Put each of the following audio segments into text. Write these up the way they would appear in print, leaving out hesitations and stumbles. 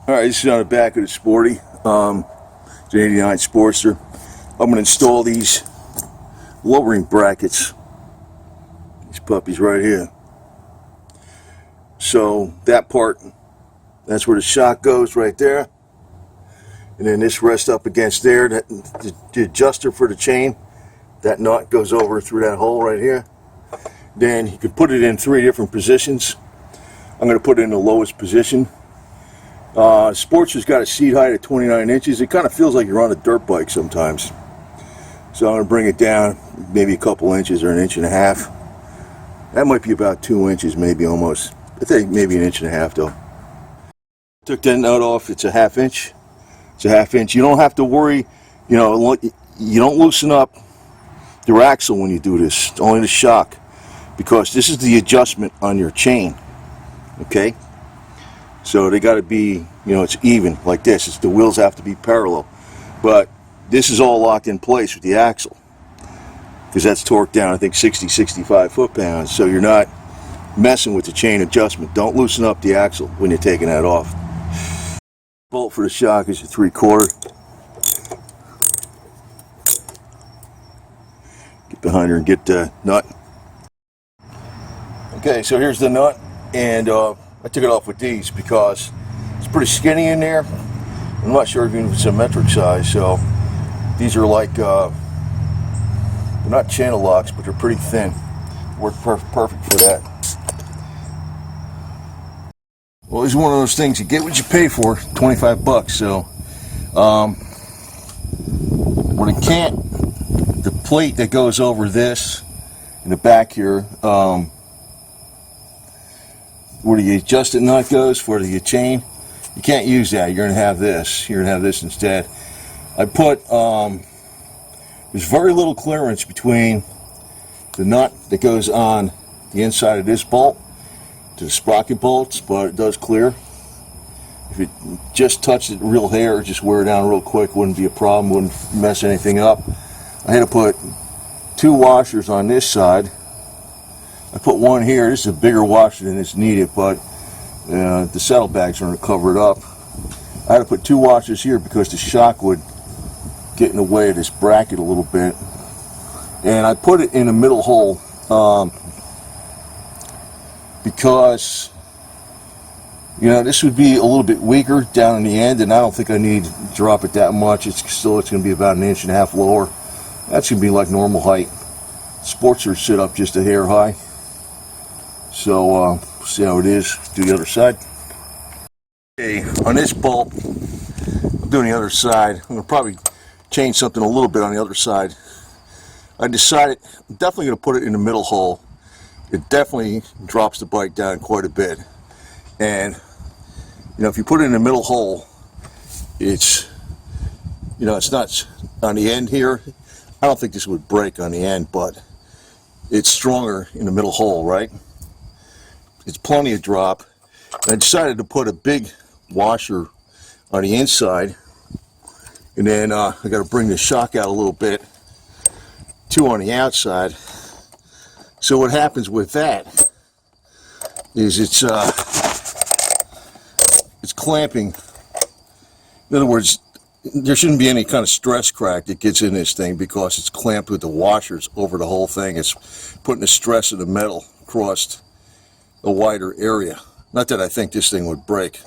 Alright, this is on the back of the Sporty. It's an 89 Sportster. I'm going to install these lowering brackets. These puppies right here. So that part, that's where the shock goes right there. And then this rests up against there. The adjuster for the chain, that nut goes over through that hole right here. Then you can put it in 3 different positions. I'm going to put it in the lowest position. Sportster's got a seat height of 29 inches. It kind of feels like you're on a dirt bike sometimes. So I'm going to bring it down maybe a couple inches or 1.5 inches. That might be about 2 inches, maybe almost. I think maybe 1.5 inches though. Took that nut off. It's a 1/2 inch. It's a 1/2 inch. You don't have to worry, you don't loosen up your axle when you do this. It's only the shock, because this is the adjustment on your chain. Okay? So they got to be, it's even like this. The wheels have to be parallel. But this is all locked in place with the axle, because that's torqued down, I think 60-65 foot-pounds. So you're not messing with the chain adjustment. Don't loosen up the axle when you're taking that off. Bolt for the shock is a 3/4. Get behind her and get the nut. Okay, so here's the nut, and I took it off with these because it's pretty skinny in there. I'm not sure even if it's a metric size, so these are like, they're not channel locks, but they're pretty thin. Work perfect for that. Well, it's one of those things, you get what you pay for, 25 bucks, so when it can't, the plate that goes over this in the back here, where the adjusted nut goes for the chain, you can't use that. You're going to have this. You're going to have this instead. I put, there's very little clearance between the nut that goes on the inside of this bolt to the sprocket bolts, but it does clear. If it just touched it real hair, just wear it down real quick, wouldn't be a problem, wouldn't mess anything up. I had to put 2 washers on this side. I put one here. This is a bigger washer than is needed, but the saddlebags are going to cover it up. I had to put 2 washers here because the shock would get in the way of this bracket a little bit. And I put it in a middle hole because this would be a little bit weaker down in the end, and I don't think I need to drop it that much. It's going to be about 1.5 inches lower. That's going to be like normal height. Sportsters sit up just a hair high. So see how it is. Do the other side. Okay, on this bolt, I'm doing the other side. I'm going to probably change something a little bit on the other side. I decided I'm definitely going to put it in the middle hole. It definitely drops the bike down quite a bit. And if you put it in the middle hole, it's it's not on the end here. I don't think this would break on the end, but it's stronger in the middle hole, right? It's plenty of drop. And I decided to put a big washer on the inside, and then I got to bring the shock out a little bit, 2 on the outside. So what happens with that is it's clamping. In other words, there shouldn't be any kind of stress crack that gets in this thing because it's clamped with the washers over the whole thing. It's putting the stress of the metal across a wider area. Not that I think this thing would break.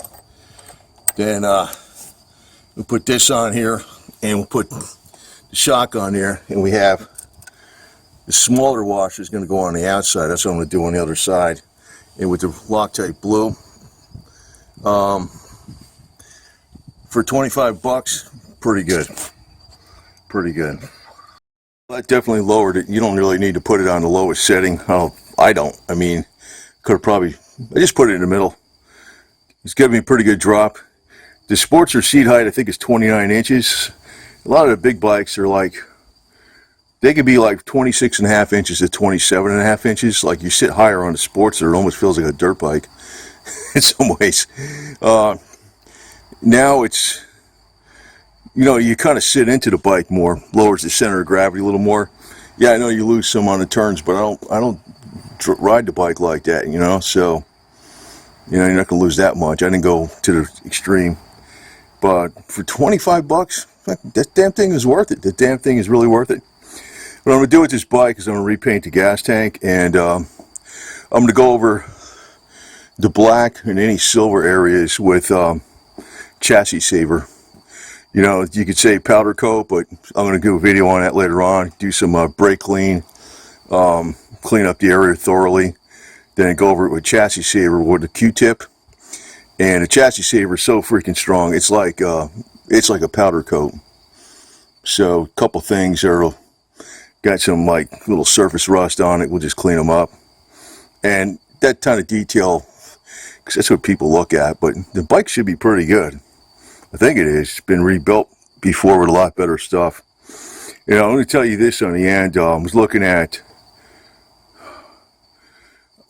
Then we'll put this on here, and we'll put the shock on there, and we have the smaller washer is going to go on the outside. That's what I'm going to do on the other side. And with the Loctite blue, for 25 bucks, pretty good. Pretty good. I definitely lowered it. You don't really need to put it on the lowest setting. I don't. I mean, could have probably, I just put it in the middle. It's giving me a pretty good drop. The Sportster seat height, I think, is 29 inches. A lot of the big bikes are like, they could be like 26.5 inches to 27.5 inches. Like, you sit higher on the Sportster, it almost feels like a dirt bike in some ways. Now it's, you kind of sit into the bike more, lowers the center of gravity a little more. Yeah, I know you lose some on the turns, but I don't ride the bike like that, so you're not gonna lose that much. I didn't go to the extreme. But for 25 bucks, that damn thing is worth it. The damn thing is really worth it. What I'm going to do with this bike is I'm going to repaint the gas tank, and I'm going to go over the black and any silver areas with chassis saver. You know, you could say powder coat, but I'm going to do a video on that later on. Do some brake clean, clean up the area thoroughly, then go over it with chassis saver with a Q-tip. And the chassis saver is so freaking strong. It's like a powder coat. So a couple things are got some like little surface rust on it. We'll just clean them up. And that kind of detail, because that's what people look at. But the bike should be pretty good. I think it is. It's been rebuilt before with a lot better stuff. You know, I'm going to tell you this on the end. I was looking at,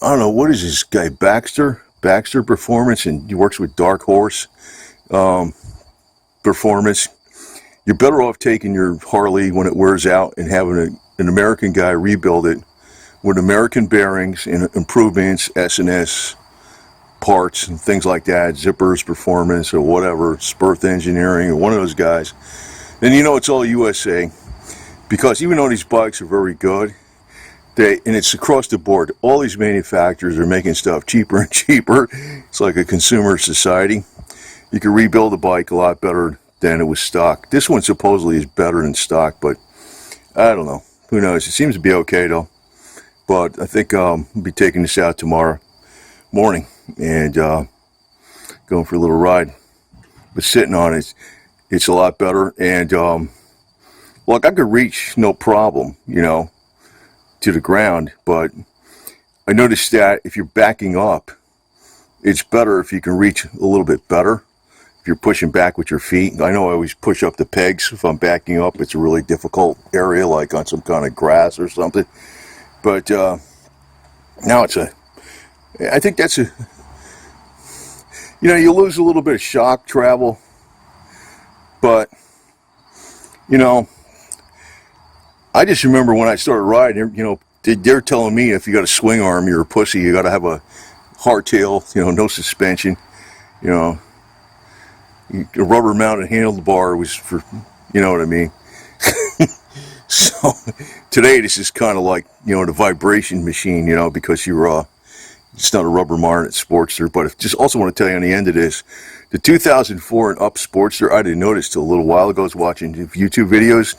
I don't know, what is this guy, Baxter Performance, and he works with Dark Horse Performance. You're better off taking your Harley when it wears out and having an American guy rebuild it with American bearings and improvements, S&S parts and things like that, Zippers Performance or whatever, Spurth Engineering or one of those guys. Then you know it's all USA, because even though these bikes are very good, and it's across the board, all these manufacturers are making stuff cheaper and cheaper. It's like a consumer society. You can rebuild a bike a lot better than it was stock. This one supposedly is better than stock, but I don't know. Who knows? It seems to be okay though. But I think I'll be taking this out tomorrow morning and going for a little ride. But sitting on it, it's a lot better. And look, I could reach no problem, you know, to the ground. But I noticed that if you're backing up, it's better if you can reach a little bit better. If you're pushing back with your feet. I know I always push up the pegs if I'm backing up. It's a really difficult area, like on some kind of grass or something. But now I think that's you know, you lose a little bit of shock travel. But, you know, I just remember when I started riding, you know, they're telling me if you got a swing arm, you're a pussy. You got to have a hardtail, you know, no suspension, you know. A rubber mounted handlebar was for, you know what I mean. So today this is kind of like, you know, the vibration machine, you know, because you're it's not a rubber mounted Sportster. But I just also want to tell you on the end of this, the 2004 and up Sportster, I didn't notice till a little while ago. I was watching YouTube videos.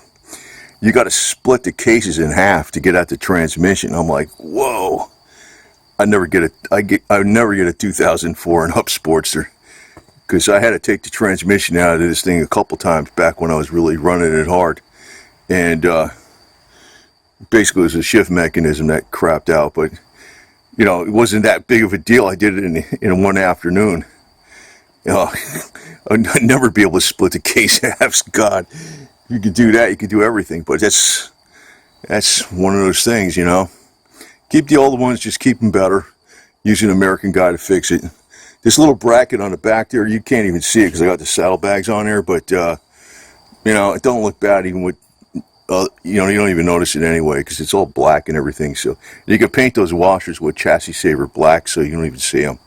You got to split the cases in half to get at the transmission. I'm like, whoa! I never get a 2004 and up Sportster. Because I had to take the transmission out of this thing a couple times back when I was really running it hard. And basically it was a shift mechanism that crapped out. But, you know, it wasn't that big of a deal. I did it in one afternoon. You know, I'd never be able to split the case in half. God, if you could do that, you could do everything. But that's one of those things, you know. Keep the older ones, just keep them better. Use an American guy to fix it. This little bracket on the back there, you can't even see it because I got the saddlebags on there, but, you know, it don't look bad even with, you know, you don't even notice it anyway because it's all black and everything. So you can paint those washers with chassis saver black so you don't even see them.